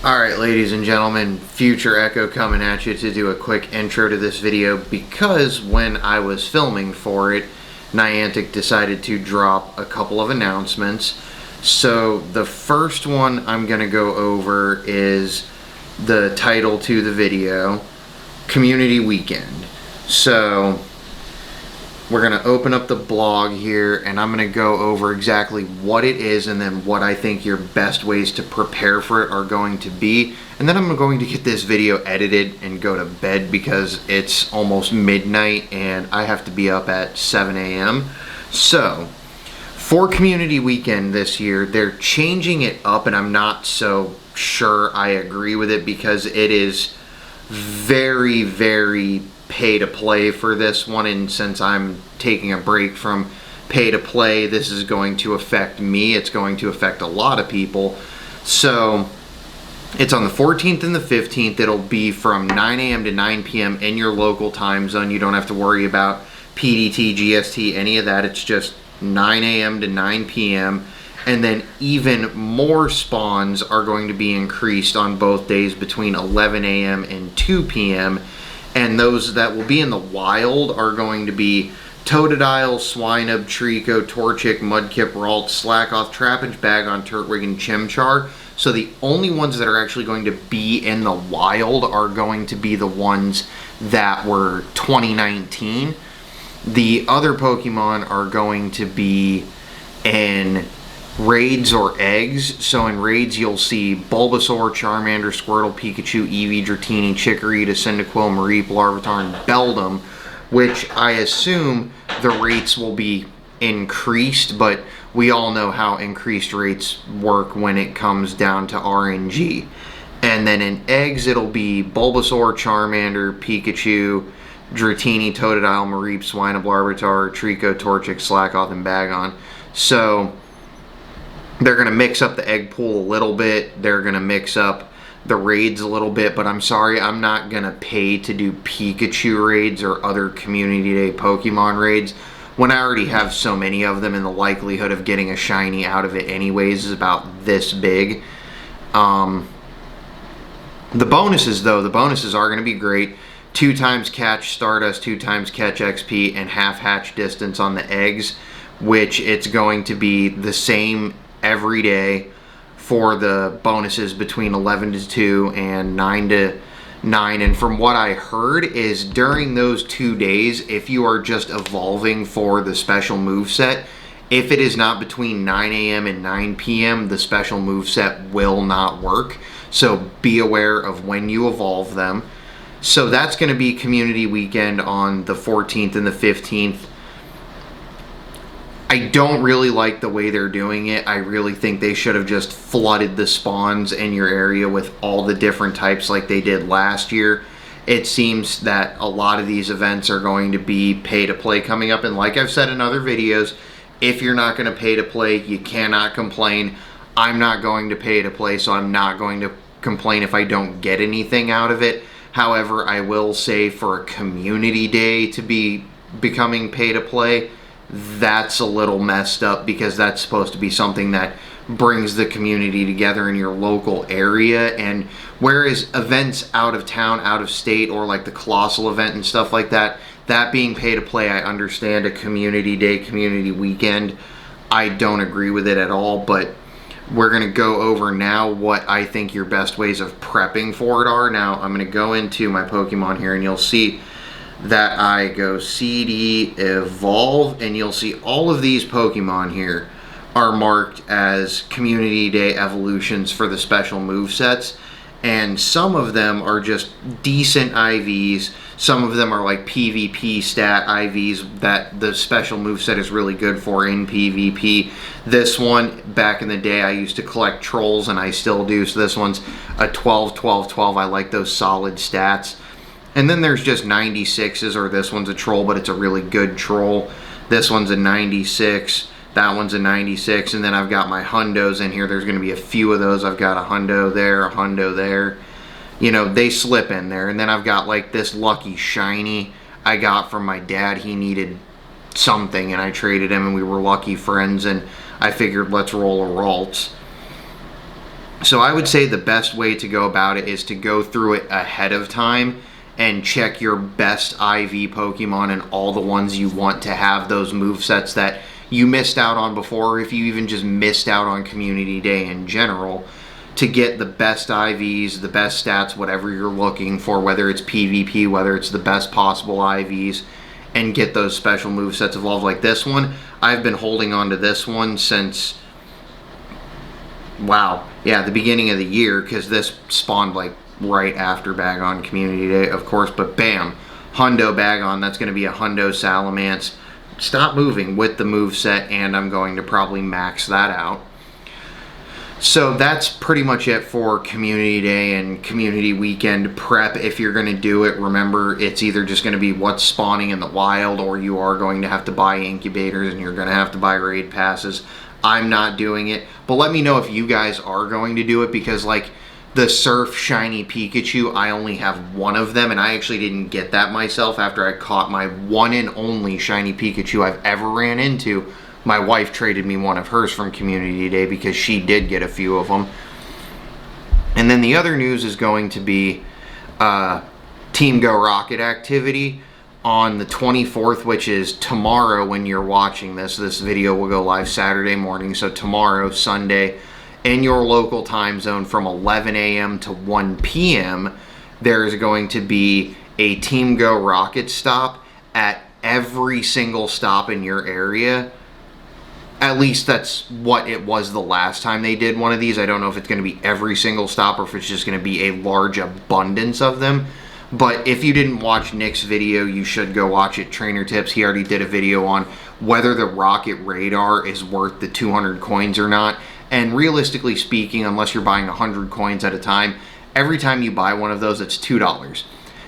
Alright, ladies and gentlemen, Future Echo coming at you to do a quick intro to this video because when I was filming for it, Niantic decided to drop a couple of announcements. So the first one I'm going to go over is the title to the video, Community Weekend. So we're going to open up the blog here and I'm going to go over exactly what it is and then what I think your best ways to prepare for it are going to be. And then I'm going to get this video edited and go to bed because it's almost midnight and I have to be up at 7 a.m. So for Community Weekend this year, they're changing it up and I'm not so sure I agree with it because it is very, very pay to play for this one, and since I'm taking a break from pay to play, this is going to affect me. It's going to affect a lot of people. So it's on the 14th and the 15th. It'll be from 9 a.m. to 9 p.m. in your local time zone. You don't have to worry about PDT, GST, any of that. It's just 9 a.m. to 9 p.m. And then even more spawns are going to be increased on both days between 11 a.m. and 2 p.m. And those that will be in the wild are going to be Totodile, Swinub, Trico, Torchic, Mudkip, Ralt, Slackoth, Trapinch, Bagon, Turtwig, and Chimchar. So the only ones that are actually going to be in the wild are going to be the ones that were 2019. The other Pokemon are going to be in raids or eggs. So in raids you'll see Bulbasaur, Charmander, Squirtle, Pikachu, Eevee, Dratini, Chikorita, Cyndaquil, Mareep, Larvitar, and Beldum, which I assume the rates will be increased, but we all know how increased rates work when it comes down to RNG. And then in eggs it'll be Bulbasaur, Charmander, Pikachu, Dratini, Totodile, Mareep, Swinub, Larvitar, Trico, Torchic, Slackoth, and Bagon. So they're going to mix up the egg pool a little bit. They're going to mix up the raids a little bit. But I'm sorry, I'm not going to pay to do Pikachu raids or other Community Day Pokemon raids when I already have so many of them and the likelihood of getting a shiny out of it anyways is about this big. The bonuses, though, the bonuses are going to be great. 2 times catch Stardust, 2 times catch XP, and half hatch distance on the eggs, which it's going to be the same every day for the bonuses between 11 to 2 and 9 to 9. And from what I heard is during those 2 days, if you are just evolving for the special moveset, if it is not between 9 a.m. and 9 p.m., the special moveset will not work. So be aware of when you evolve them. So that's going to be Community Weekend on the 14th and the 15th. I don't really like the way they're doing it. I really think they should have just flooded the spawns in your area with all the different types like they did last year. It seems that a lot of these events are going to be pay to play coming up, and like I've said in other videos, if you're not going to pay to play, you cannot complain. I'm not going to pay to play, so I'm not going to complain if I don't get anything out of it. However, I will say for a community day to be becoming pay to play, that's a little messed up because that's supposed to be something that brings the community together in your local area. And whereas events out of town, out of state, or like the Colossal event and stuff like that, that being pay to play, I understand. A community day, community weekend, I don't agree with it at all. But we're going to go over now what I think your best ways of prepping for it are. Now I'm going to go into my Pokemon here and you'll see that I go CD Evolve, and you'll see all of these Pokemon here are marked as Community Day evolutions for the special movesets, and some of them are just decent IVs. Some of them are like PvP stat IVs that the special moveset is really good for in PvP. This one, back in the day, I used to collect trolls, and I still do, so this one's a 12, 12, 12. I like those solid stats. And then there's just 96s, or this one's a troll, but it's a really good troll. This one's a 96, that one's a 96, and then I've got my hundos in here. There's going to be a few of those. I've got a hundo there, a hundo there. You know, they slip in there. And then I've got like this lucky shiny I got from my dad. He needed something, and I traded him, and we were lucky friends, and I figured let's roll a Ralt. So I would say the best way to go about it is to go through it ahead of time and check your best IV Pokemon and all the ones you want to have those movesets that you missed out on before, or if you even just missed out on Community Day in general, to get the best IVs, the best stats, whatever you're looking for, whether it's PvP, whether it's the best possible IVs, and get those special movesets evolved like this one. I've been holding on to this one since, wow, yeah, the beginning of the year, because this spawned like right after Bagon Community Day, of course, but bam, Hundo Bagon, that's going to be a Hundo Salamence. Stop moving with the moveset, and I'm going to probably max that out. So that's pretty much it for Community Day and Community Weekend prep. If you're going to do it, remember, it's either just going to be what's spawning in the wild, or you are going to have to buy incubators and you're going to have to buy raid passes. I'm not doing it, but let me know if you guys are going to do it, because like the Surf Shiny Pikachu, I only have one of them, and I actually didn't get that myself after I caught my one and only Shiny Pikachu I've ever ran into. My wife traded me one of hers from Community Day because she did get a few of them. And then the other news is going to be Team Go Rocket activity on the 24th, which is tomorrow when you're watching this. This video will go live Saturday morning, so tomorrow, Sunday, in your local time zone from 11 a.m. to 1 p.m., there is going to be a Team Go Rocket stop at every single stop in your area. At least that's what it was the last time they did one of these. I don't know if it's going to be every single stop or if it's just going to be a large abundance of them. But if you didn't watch Nick's video, you should go watch it. Trainer Tips, he already did a video on whether the Rocket Radar is worth the 200 coins or not. And realistically speaking, unless you're buying 100 coins at a time, every time you buy one of those, it's $2.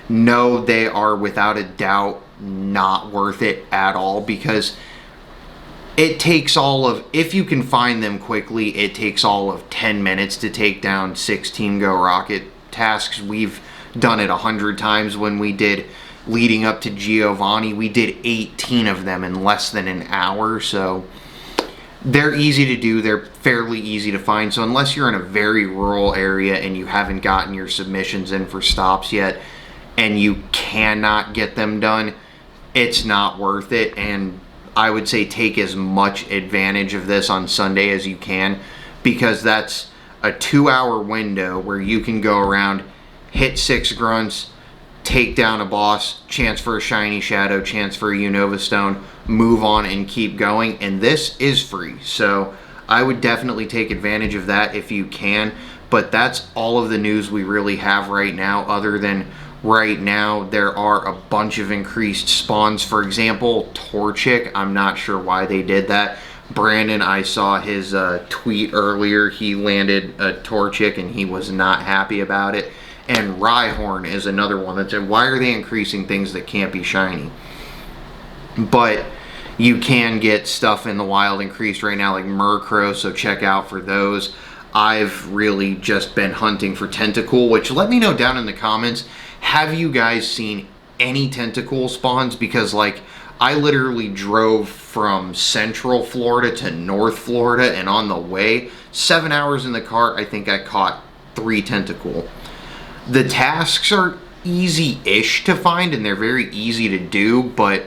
No, they are without a doubt not worth it at all, because it takes all of, if you can find them quickly, it takes all of 10 minutes to take down 6 Team Go Rocket tasks. We've done it 100 times. When we did leading up to Giovanni, we did 18 of them in less than an hour. So they're easy to do. They're fairly easy to find. So unless you're in a very rural area and you haven't gotten your submissions in for stops yet and you cannot get them done, it's not worth it. And I would say take as much advantage of this on Sunday as you can, because that's a 2-hour window where you can go around, hit 6 grunts, take down a boss, chance for a shiny shadow, chance for a Unova Stone, move on and keep going. And this is free, so I would definitely take advantage of that if you can. But that's all of the news we really have right now, other than right now there are a bunch of increased spawns. For example, Torchic, I'm not sure why they did that. Brandon, I saw his tweet earlier. He landed a Torchic and he was not happy about it. And Rhyhorn is another one that said, why are they increasing things that can't be shiny? But you can get stuff in the wild increased right now, like Murkrow, so check out for those. I've really just been hunting for Tentacool, which let me know down in the comments, have you guys seen any Tentacool spawns? Because like, I literally drove from Central Florida to North Florida, and on the way, 7 hours in the car, I think I caught 3 Tentacool. The tasks are easy-ish to find, and they're very easy to do, but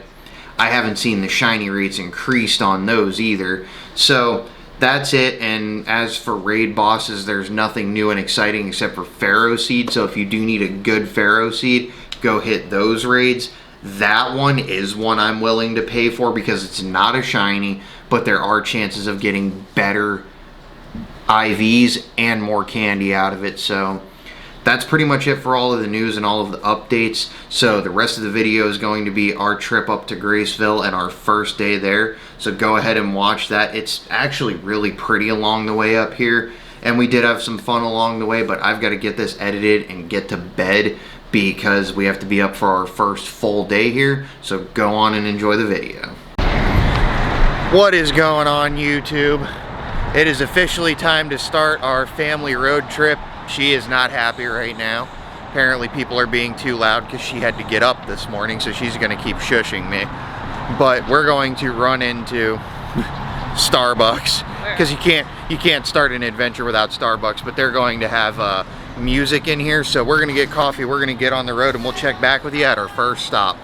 I haven't seen the shiny rates increased on those either. So that's it. And as for raid bosses, there's nothing new and exciting except for Pharaoh Seed. So if you do need a good Pharaoh Seed, go hit those raids. That one is one I'm willing to pay for because it's not a shiny, but there are chances of getting better IVs and more candy out of it. So that's pretty much it for all of the news and all of the updates. So the rest of the video is going to be our trip up to Graceville and our first day there. So go ahead and watch that. It's actually really pretty along the way up here, and we did have some fun along the way, but I've got to get this edited and get to bed because we have to be up for our first full day here. So go on and enjoy the video. What is going on, YouTube? It is officially time to start our family road trip. She is not happy right now. Apparently people are being too loud because she had to get up this morning, so she's going to keep shushing me. But we're going to run into Starbucks, because you can't start an adventure without Starbucks. But they're going to have music in here, so we're gonna get coffee. We're gonna get on the road, and we'll check back with you at our first stop.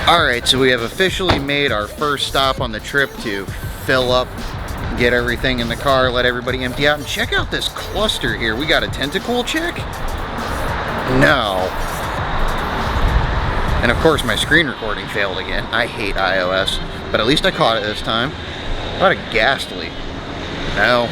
Alright, so we have officially made our first stop on the trip to fill up, get everything in the car, let everybody empty out, and check out this cluster here. We got a tentacle check? No. And of course my screen recording failed again. I hate iOS, but at least I caught it this time. What a ghastly. No.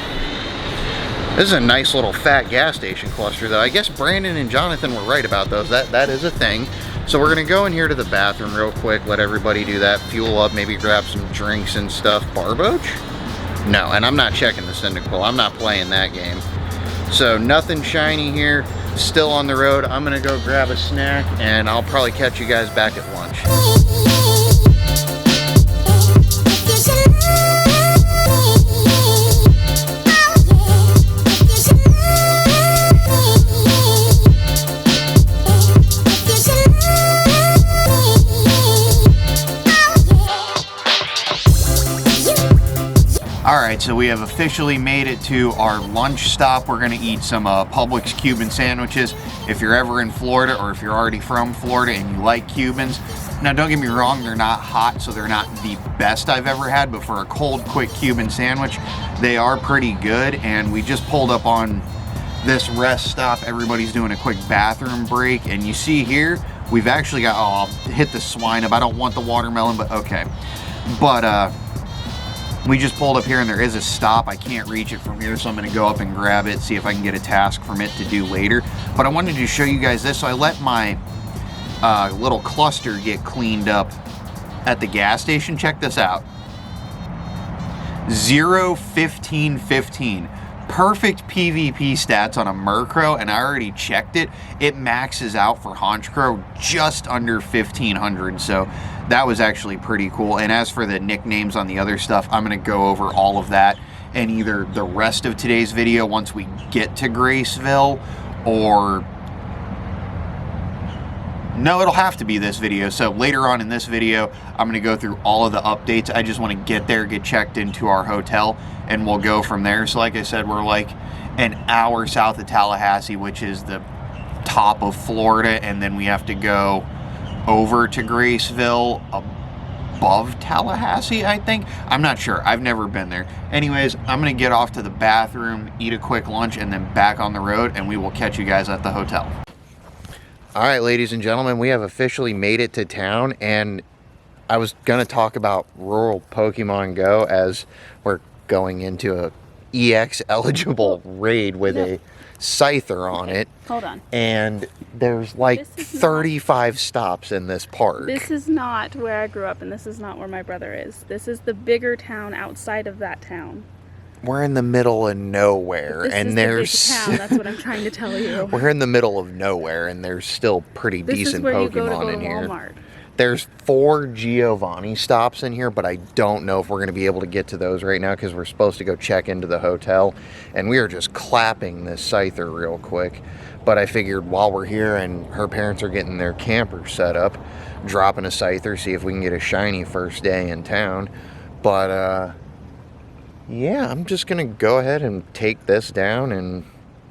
This is a nice little fat gas station cluster though. I guess Brandon and Jonathan were right about those. That is a thing. So we're gonna go in here to the bathroom real quick, let everybody do that, fuel up, maybe grab some drinks and stuff. Barboach? No, and I'm not checking the Cyndaquil. I'm not playing that game. So nothing shiny here, still on the road. I'm gonna go grab a snack and I'll probably catch you guys back at lunch. Alright, so we have officially made it to our lunch stop. We're going to eat some Publix Cuban sandwiches. If you're ever in Florida, or if you're already from Florida and you like Cubans, now don't get me wrong, they're not hot, so they're not the best I've ever had, but for a cold, quick Cuban sandwich, they are pretty good. And we just pulled up on this rest stop. Everybody's doing a quick bathroom break, and you see here, we've actually got, oh, I'll hit the swine up. I don't want the watermelon, but okay. But, we just pulled up here and there is a stop. I can't reach it from here, so I'm gonna go up and grab it, see if I can get a task from it to do later. But I wanted to show you guys this. So I let my little cluster get cleaned up at the gas station. Check this out. 0, 15, 15. Perfect PvP stats on a Murkrow, and I already checked it. It maxes out for Honchkrow just under 1500, so that was actually pretty cool. And as for the nicknames on the other stuff, I'm going to go over all of that in either the rest of today's video once we get to Graceville, or no, it'll have to be this video. So later on in this video, I'm going to go through all of the updates. I just want to get there, get checked into our hotel, and we'll go from there. So like I said, we're like an hour south of Tallahassee, which is the top of Florida, and then we have to go over to Graceville above Tallahassee, I think. I'm not sure. I've never been there. Anyways, I'm going to get off to the bathroom, eat a quick lunch, and then back on the road, and we will catch you guys at the hotel. All right, ladies and gentlemen, we have officially made it to town, and I was going to talk about rural Pokemon Go as we're going into a EX eligible raid with a Scyther on it. Hold on. And there's like 35 stops in this park. This is not where I grew up, and this is not where my brother is. This is the bigger town outside of that town. We're in the middle of nowhere, and there's the big town. That's what I'm trying to tell you. We're in the middle of nowhere, and there's still pretty decent Pokemon in here. Walmart. There's 4 Giovanni stops in here, but I don't know if we're going to be able to get to those right now because we're supposed to go check into the hotel, and we are just clapping this Scyther real quick. But I figured while we're here and her parents are getting their camper set up, dropping a Scyther, see if we can get a shiny first day in town. But yeah, I'm just going to go ahead and take this down and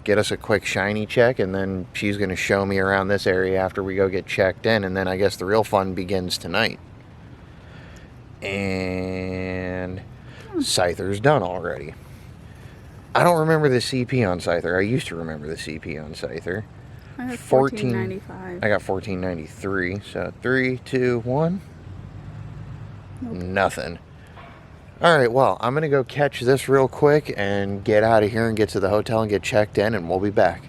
get us a quick shiny check, and then she's going to show me around this area after we go get checked in, and then I guess the real fun begins tonight. And Scyther's done already. I don't remember the CP on Scyther. I used to remember the CP on Scyther. I have 1495. I got 1493. So 3, 2, 1. Nope. Nothing. Alright, well, I'm going to go catch this real quick and get out of here and get to the hotel and get checked in, and we'll be back.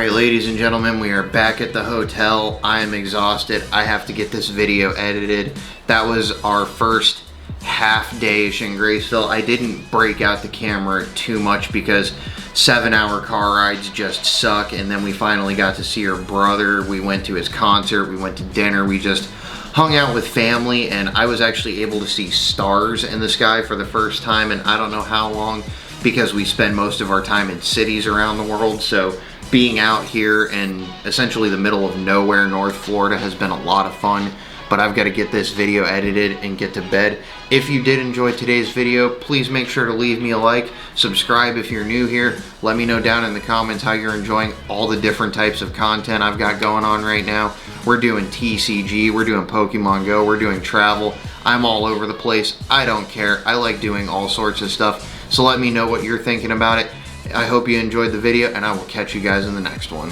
Alright, ladies and gentlemen, we are back at the hotel. I am exhausted. I have to get this video edited. That was our first half day-ish in Graceville. I didn't break out the camera too much because 7-hour car rides just suck, and then we finally got to see her brother. We went to his concert, we went to dinner, we just hung out with family, and I was actually able to see stars in the sky for the first time in I don't know how long, because we spend most of our time in cities around the world. So being out here in essentially the middle of nowhere, North Florida, has been a lot of fun. But I've got to get this video edited and get to bed. If you did enjoy today's video, please make sure to leave me a like, subscribe if you're new here. Let me know down in the comments how you're enjoying all the different types of content I've got going on right now. We're doing TCG, we're doing Pokemon Go, we're doing travel. I'm all over the place. I don't care. I like doing all sorts of stuff. So let me know what you're thinking about it. I hope you enjoyed the video, and I will catch you guys in the next one.